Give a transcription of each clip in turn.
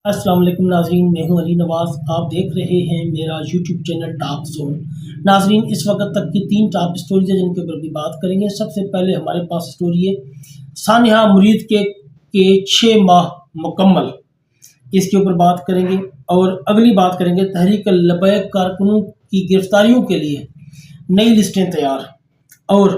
अस्सलाम वालेकुम नाजरीन, मैं हूं अली नवाज़। आप देख रहे हैं मेरा यूट्यूब चैनल टॉक जोन। नाजरीन, इस वक्त तक की 3 टॉप स्टोरीज है जिनके ऊपर भी बात करेंगे। सबसे पहले हमारे पास स्टोरी है सानिया मुरीद के 6 माह मुकम्मल, इसके ऊपर बात करेंगे। और अगली बात करेंगे तहरीक लबैक कारकुनों की गिरफ्तारियों के लिए नई लिस्टें तैयार। और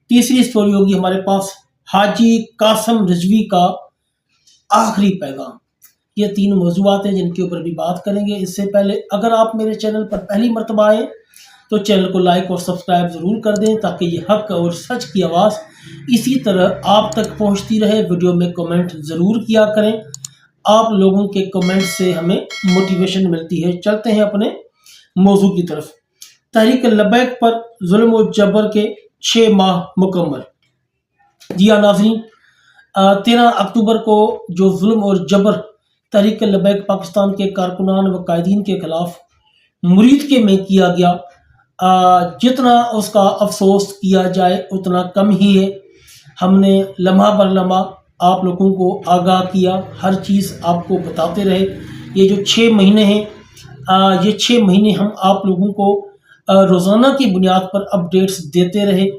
तीसरी स्टोरी होगी हमारे पास हाजी कासम रिजवी का आखिरी पैगाम। ये 3 मौज़ूआत हैं जिनके ऊपर भी बात करेंगे। इससे पहले अगर आप मेरे चैनल पर पहली मर्तबा आए तो चैनल को लाइक और सब्सक्राइब ज़रूर कर दें ताकि ये हक और सच की आवाज़ इसी तरह आप तक पहुंचती रहे। वीडियो में कमेंट ज़रूर किया करें, आप लोगों के कमेंट से हमें मोटिवेशन मिलती है। चलते हैं अपने मौजू की तरफ। तहरीक लबैक पर जुल्म और जबर के 6 माह मुकम्मल। जी हाँ नाज़रीन, 13 अक्टूबर को जो जुल्म और जबर तहरीक लबैक पाकिस्तान के कारकुनान व कायदीन के खिलाफ मुरीद के में किया गया, जितना उसका अफसोस किया जाए उतना कम ही है। हमने लम्हा बर लम्हा आप लोगों को आगाह किया, हर चीज़ आपको बताते रहे। ये जो 6 महीने हैं, ये 6 महीने हम आप लोगों को रोज़ाना की बुनियाद पर अपडेट्स देते रहे।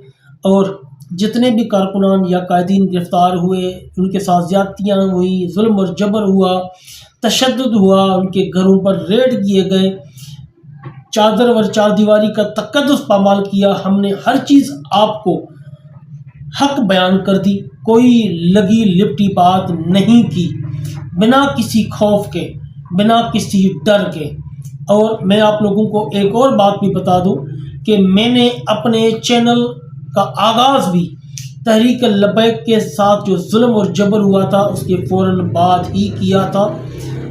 और जितने भी कारकुनान या कायदीन गिरफ्तार हुए, उनके साथ ज़्यादतियाँ हुई, जुल्म और जबर हुआ, तशद्दुद हुआ, उनके घरों पर रेड किए गए, चादर व चारदीवारी का तकद्दुस पामाल किया, हमने हर चीज़ आपको हक बयान कर दी। कोई लगी लिपटी बात नहीं की, बिना किसी खौफ के, बिना किसी डर के। और मैं आप लोगों को एक और बात भी बता दूं कि मैंने अपने चैनल का आगाज़ भी तहरीक लबैक के साथ जो जुल्म और जबर हुआ था उसके फ़ौरन बाद ही किया था।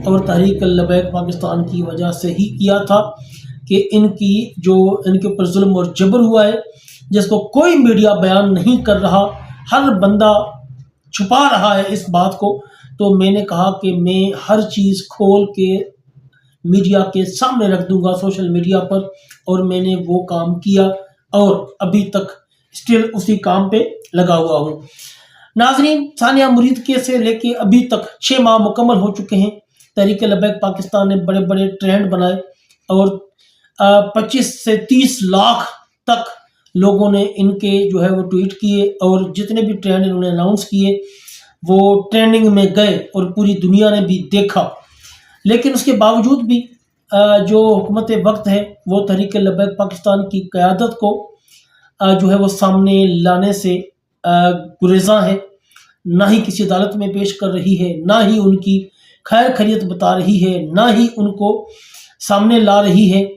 और तहरीक लबैक पाकिस्तान की वजह से ही किया था कि इनके ऊपर जुल्म और जबर हुआ है, जिसको कोई मीडिया बयान नहीं कर रहा, हर बंदा छुपा रहा है इस बात को। तो मैंने कहा कि मैं हर चीज़ खोल के मीडिया के सामने रख दूंगा, सोशल मीडिया पर। और मैंने वो काम किया और अभी तक स्टिल उसी काम पे लगा हुआ हूँ। नाजरीन, सानिया मुरीद के से लेके अभी तक 6 माह मुकम्मल हो चुके हैं। तहरीक लबैक पाकिस्तान ने बड़े बड़े ट्रेंड बनाए और 25 से 30 लाख तक लोगों ने इनके जो है वो ट्वीट किए। और जितने भी ट्रेंड इन्होंने अनाउंस किए वो ट्रेंडिंग में गए और पूरी दुनिया ने भी देखा। लेकिन उसके बावजूद भी जो हुकूमत वक्त है वो तहरीक लबैक पाकिस्तान की क़यादत को जो है वो सामने लाने से गुरेज़ां है। ना ही किसी अदालत में पेश कर रही है, ना ही उनकी खैर खैरियत बता रही है, ना ही उनको सामने ला रही है।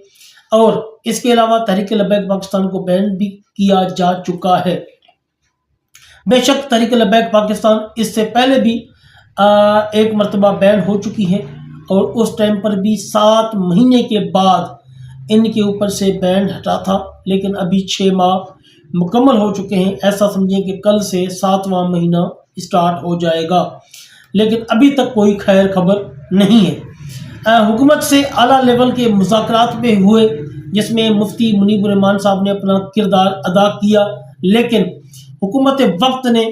और इसके अलावा तहरीक लबैक पाकिस्तान को बैन भी किया जा चुका है। बेशक तहरीक लबैक पाकिस्तान इससे पहले भी एक मरतबा बैन हो चुकी है और उस टाइम पर भी 7 महीने के बाद इनके ऊपर से बैन हटा था। लेकिन अभी 6 माह मुकम्मल हो चुके हैं, ऐसा समझें कि कल से 7वां महीना स्टार्ट हो जाएगा, लेकिन अभी तक कोई खैर खबर नहीं है। हुकूमत से आला लेवल के मुज़ाकरात में हुए जिसमें मुफ्ती मुनीब रहमान साहब ने अपना किरदार अदा किया, लेकिन हुकूमत वक्त ने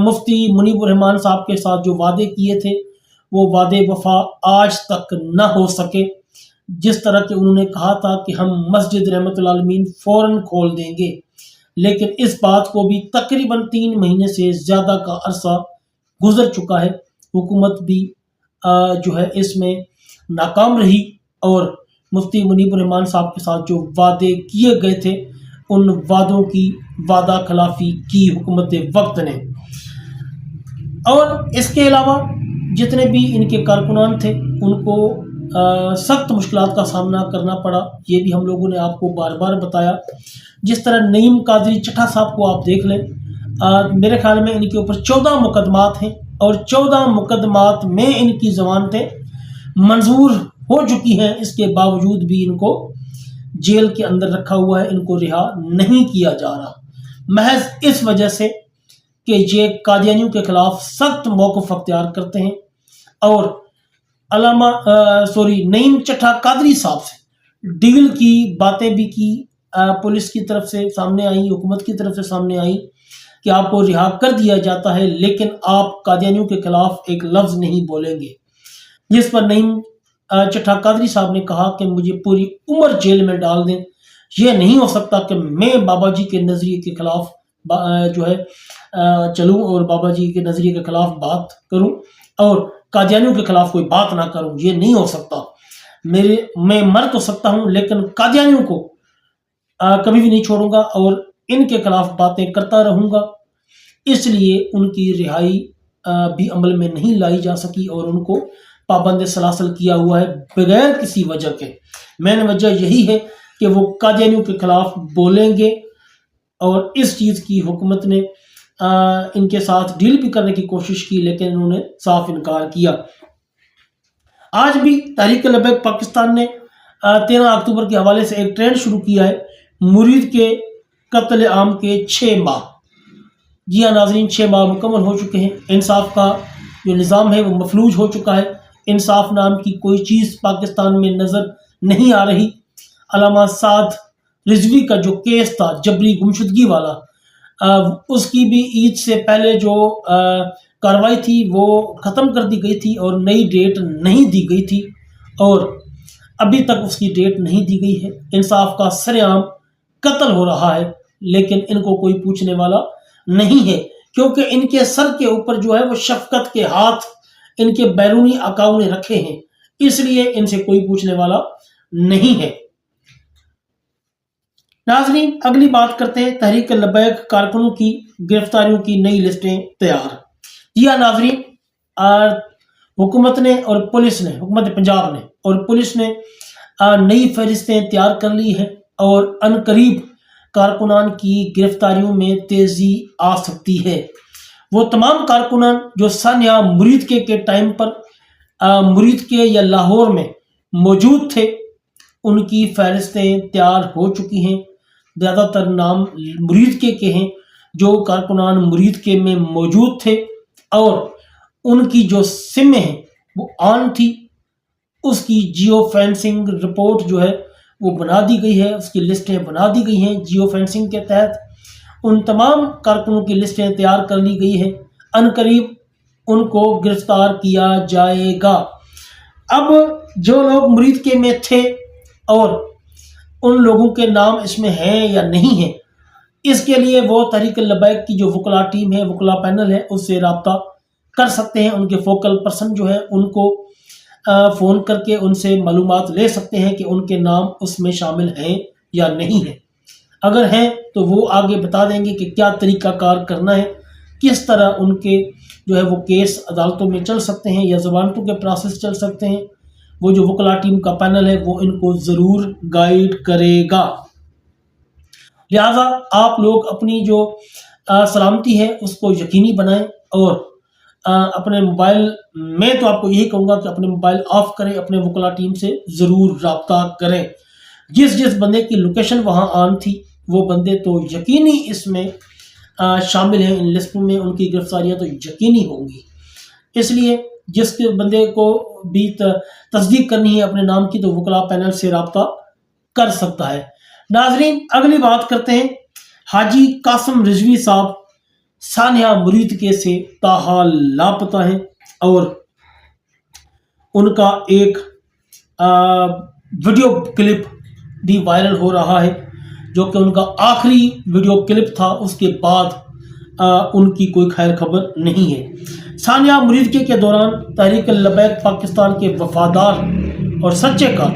मुफ्ती मुनीब रहमान साहब के साथ जो वादे किए थे वो वादे वफा आज तक न हो सके। जिस तरह के उन्होंने कहा था कि हम मस्जिद रहमतुल आलमीन फ़ौरन खोल देंगे, लेकिन इस बात को भी तकरीबन 3 महीने से ज़्यादा का अरसा गुजर चुका है। हुकूमत भी जो है इसमें नाकाम रही और मुफ्ती मुनीब रहमान साहब के साथ जो वादे किए गए थे उन वादों की वादा खिलाफी की हुकूमत वक्त ने। और इसके अलावा जितने भी इनके कारकुनान थे उनको सख्त मुश्किलात का सामना करना पड़ा, ये भी हम लोगों ने आपको बार बार बताया। जिस तरह नईम कादरी चट्टा साहब को आप देख लें, मेरे ख्याल में इनके ऊपर 14 मुकदमात हैं और 14 मुकदमात में इनकी ज़मानतें मंजूर हो चुकी हैं। इसके बावजूद भी इनको जेल के अंदर रखा हुआ है, इनको रिहा नहीं किया जा रहा, महज इस वजह से कि ये कादियानियों के खिलाफ सख्त मौक़िफ़ अख्तियार करते हैं। और नईम चट्टा कादरी साहब से डील की बातें भी की, पुलिस की तरफ से सामने आई, हुकूमत की तरफ से सामने आई कि आपको रिहा कर दिया जाता है लेकिन आप कादियानियों के खिलाफ एक लफ्ज़ नहीं बोलेंगे। जिस पर नईम चट्टा कादरी साहब ने कहा कि मुझे पूरी उम्र जेल में डाल दें, यह नहीं हो सकता कि मैं बाबा जी के नज़रिए के खिलाफ जो है चलूं और बाबा जी के नज़रिए के खिलाफ बात करूं और कादियानियों के खिलाफ कोई बात ना करूं, ये नहीं हो सकता। मैं मर तो सकता हूं लेकिन कादियानियों को कभी भी नहीं छोड़ूंगा और इनके खिलाफ बातें करता रहूंगा। इसलिए उनकी रिहाई भी अमल में नहीं लाई जा सकी और उनको पाबंद सलासल किया हुआ है बगैर किसी वजह के। मेन वजह यही है कि वो कादियानियों के खिलाफ बोलेंगे और इस चीज़ की हुकूमत ने इनके साथ डील भी करने की कोशिश की लेकिन इन्होंने साफ इनकार किया। आज भी तहरीक लबैक पाकिस्तान ने 13 अक्टूबर के हवाले से एक ट्रेंड शुरू किया है, मुरीद के कत्ल आम के 6 माह। जी हाँ नाजरीन, 6 माह मुकम्मल हो चुके हैं। इंसाफ का जो निज़ाम है वो मफलूज हो चुका है। इंसाफ नाम की कोई चीज़ पाकिस्तान में नज़र नहीं आ रही। अल्लामा साद रिजवी का जो केस था जबरी गुमशुदगी वाला, उसकी भी ईद से पहले जो कार्रवाई थी वो ख़त्म कर दी गई थी और नई डेट नहीं दी गई थी और अभी तक उसकी डेट नहीं दी गई है। इंसाफ का सरेआम कत्ल हो रहा है लेकिन इनको कोई पूछने वाला नहीं है क्योंकि इनके सर के ऊपर जो है वो शफकत के हाथ इनके बैरूनी आकाओं ने रखे हैं, इसलिए इनसे कोई पूछने वाला नहीं है। नाजरीन, अगली बात करते हैं तहरीक लबैक कारकुनों की गिरफ्तारियों की नई लिस्टें तैयार। जी हाँ नाजरीन, हुकूमत ने और पुलिस ने, हुकूमत पंजाब ने और पुलिस ने नई फहरिस्तें तैयार कर ली हैं और अनकरीब कारकुनान की गिरफ्तारियों में तेज़ी आ सकती है। वो तमाम कारकुनान जो सानिया मुरीद के टाइम पर मुरीद के या लाहौर में मौजूद थे, उनकी फहरिस्तें तैयार हो चुकी हैं। ज़्यादातर नाम मुरीद के हैं जो कारकुनान मुरीद के में मौजूद थे और उनकी जो सिमें हैं वो ऑन थी। उसकी जियो फेंसिंग रिपोर्ट जो है वो बना दी गई है, उसकी लिस्टें बना दी गई हैं। जियो फेंसिंग के तहत उन तमाम कारकुनों की लिस्टें तैयार कर ली गई है। अनकरीब उनको गिरफ्तार किया जाएगा। अब जो लोग मुरीद के में थे और उन लोगों के नाम इसमें हैं या नहीं हैं, इसके लिए वो तहरीक लबैक की जो वकला टीम है, वकला पैनल है, उससे रब्ता कर सकते हैं। उनके फोकल पर्सन जो है उनको फ़ोन करके उनसे मालूमात ले सकते हैं कि उनके नाम उसमें शामिल हैं या नहीं हैं। अगर हैं तो वो आगे बता देंगे कि क्या तरीक़ाकार करना है, किस तरह उनके जो है वो केस अदालतों में चल सकते हैं या ज़मानतों के प्रोसेस चल सकते हैं। वो जो वकला टीम का पैनल है वो इनको ज़रूर गाइड करेगा। लिहाजा आप लोग अपनी जो सलामती है उसको यकीनी बनाएं और अपने मोबाइल में तो आपको यही कहूँगा कि अपने मोबाइल ऑफ करें, अपने वकला टीम से ज़रूर रब्ता करें। जिस जिस बंदे की लोकेशन वहाँ ऑन थी वो बंदे तो यकीनी इसमें शामिल हैं, इन लिस्टों में उनकी गिरफ्तारियाँ तो यकीनी होंगी। इसलिए जिसके बंदे को भी तस्दीक करनी है अपने नाम की तो वकला पैनल से रब्ता कर सकता है। नाजरीन, अगली बात करते हैं हाजी कासिम रिजवी साहब सानिया मुरीद के से ताहाल लापता हैं और उनका एक वीडियो क्लिप भी वायरल हो रहा है जो कि उनका आखिरी वीडियो क्लिप था। उसके बाद उनकी कोई खैर खबर नहीं है। सानिया मुरीद के दौरान तहरीक लबैक पाकिस्तान के वफादार और सच्चे का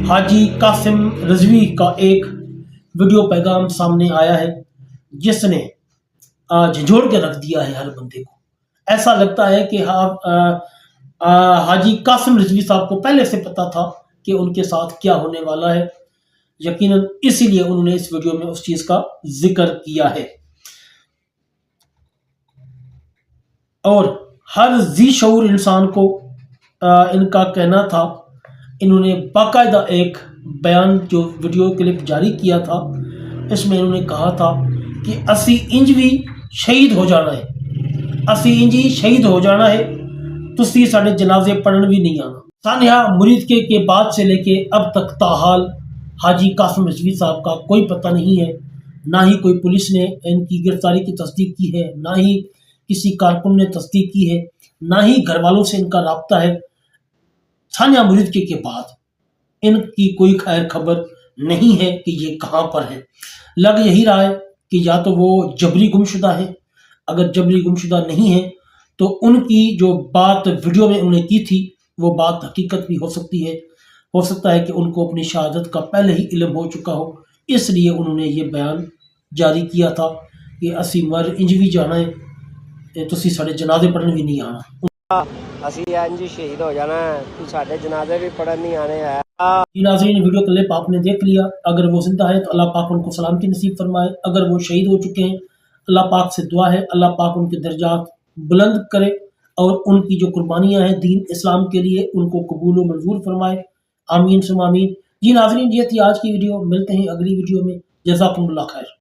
हाजी कासिम रिजवी का एक वीडियो पैगाम सामने आया है जिसने झंझोड़ के रख दिया है हर बंदे को। ऐसा लगता है कि हाजी कासिम रिजवी साहब को पहले से पता था कि उनके साथ क्या होने वाला है, यकीनन इसीलिए उन्होंने इस वीडियो में उस चीज़ का जिक्र किया है। और हर जी शऊर इंसान को इनका कहना था, इन्होंने बाकायदा एक बयान जो वीडियो क्लिप जारी किया था इसमें इन्होंने कहा था कि 80 इंच भी शहीद हो जाना है, 80 इंच ही शहीद हो जाना है, तुसी साढ़े जनाजे पढ़न भी नहीं आना। सानिया मुरीद के बाद से लेके अब तक ताहाल हाजी कासिम रिजवी साहब का कोई पता नहीं है। ना ही कोई पुलिस ने इनकी गिरफ्तारी की तस्दीक की है, ना ही किसी कारकुन ने तस्दीक की है, ना ही घर वालों से इनका राब्ता है। ثانیہ مرزکی کے بعد ان کی کوئی خیر خبر نہیں ہے کہ یہ کہاں پر ہے۔ لگ یہی رہا ہے کہ یا تو وہ جبری گمشدہ ہے، اگر جبری گمشدہ نہیں ہے تو ان کی جو بات ویڈیو میں انہوں نے کی تھی وہ بات حقیقت بھی ہو سکتی ہے۔ ہو سکتا ہے کہ ان کو اپنی شہادت کا پہلے ہی علم ہو چکا ہو، اس لیے انہوں نے یہ بیان جاری کیا تھا کہ اسی مر انج بھی جانا ہے، تسی ساڑے جنازے پڑھنے بھی نہیں آنا، اسی انج شہید ہو جانا ہے، تو ساڈے جنازے بھی پڑھن نہیں آنے ہے۔ جی ناظرین، ویڈیو کلپ آپ نے دیکھ لیا۔ اگر وہ زندہ ہے تو اللہ پاک ان کو سلامتی نصیب فرمائے، اگر وہ شہید ہو چکے ہیں اللہ پاک سے دعا ہے اللہ پاک ان کے درجات بلند کرے اور ان کی جو قربانیاں ہیں دین اسلام کے لیے ان کو قبول و منظور فرمائے، آمین ثم آمین۔ جی ناظرین، یہ تھی آج کی ویڈیو، ملتے ہیں اگلی ویڈیو میں، جزاکم اللہ خیر۔